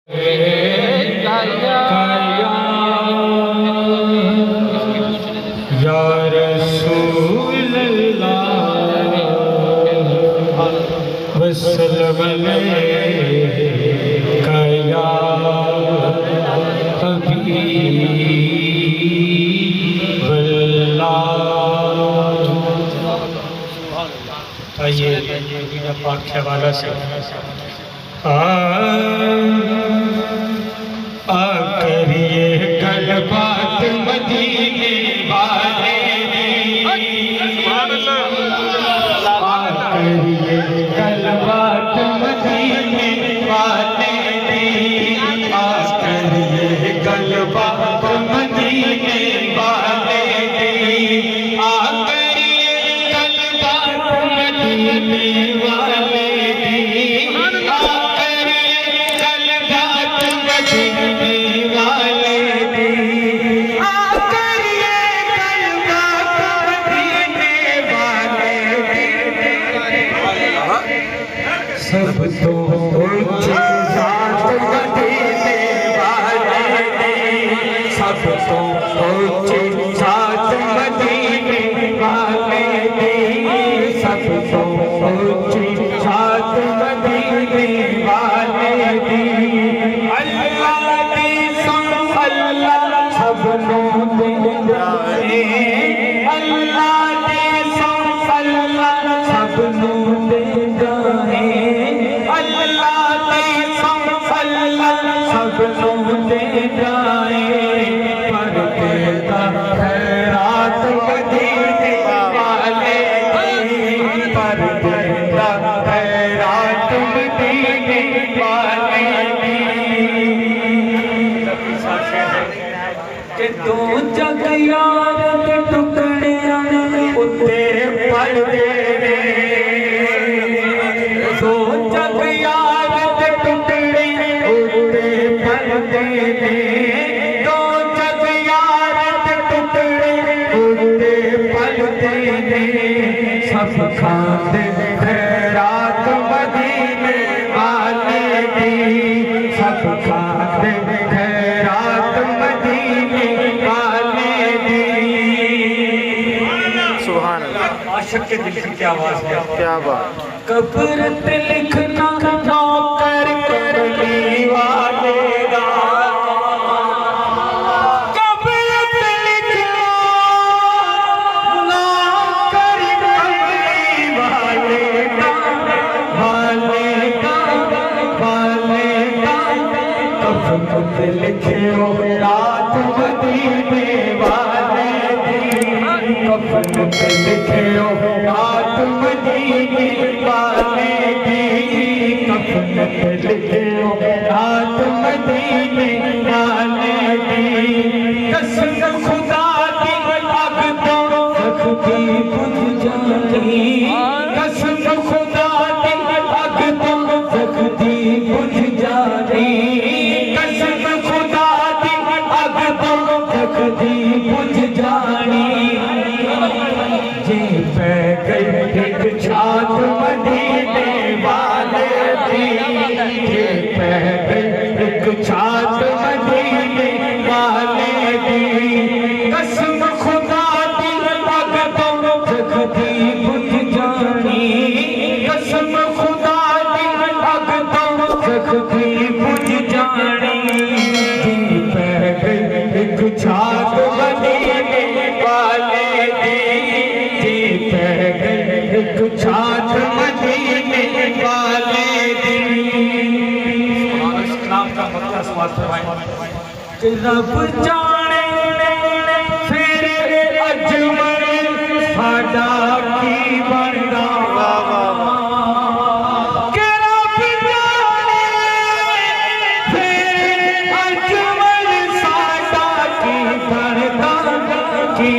या रसूल अल्लाह वसल्लम अलैका या हबीब अल्लाह। आइए मदीना पाक के हवाला से करिए कल बात मदीने वाले करिए कल बात मदीने वाले करिए कल बात मदीने वाले करिए कल बात मदीने वाले सब तो ऊंची जात मदीने वाले सब तो ऊंची जात मदीने वाले सब तो ऊंची जात मदीने वाले अल्लाह दी अल्लाह सब नूं दे अल्लाह दी अल्लाह सब नूं दे सब नूं दे जाए पर देता खैरात मदीने वाले पर देता खैरात मदीने वाले कि तू जग यार दे टुकड़ियां उत्ते पड़ दे तू जग यार दे टुकड़े उत्ते पड़ दे दो जग यार दे टुकड़े उत्ते पड़ दे सब खाते खैरात मदीने वाले दी सब खाते खैरात मदीने वाले दी। सुभान अल्लाह। आशिक के दिल की क्या आवाज है, क्या बात। कब्र पे लिखना नौकर कर ली वाले दा कब्र पे लिखना नौकर कर ली वाले दा वाले दा वाले दा कब्र पे लिखे हो रात मदीने वाले दी कब्र पे लिखे हो रात मदीने वाले दी कब्र पे लिखे हो रात मदीने वाले दी कसम खुदा की अग तो रखती बुझ जानी कसम खुदा की अग तो रखती बुझ जानी कसम खुदा की अग तो रखती बुझ जानी जी पै गई एक छात मदीने वाले दी जी पै गई एक छात मदीने वाले दी कसम खुदा दी अग तो रखती बुझ जानी कसम खुदा दी अग तो रखती बुझ जानी जी पै गई एक छात मदीने वाले दी जी पै गई एक छात मदीने वाले दी। नाम का मतलब स्वाद फरमाएं रब जाने फिर अजमल साडा की बनदा के रब जाने फिर अजमल साडा की बनदा की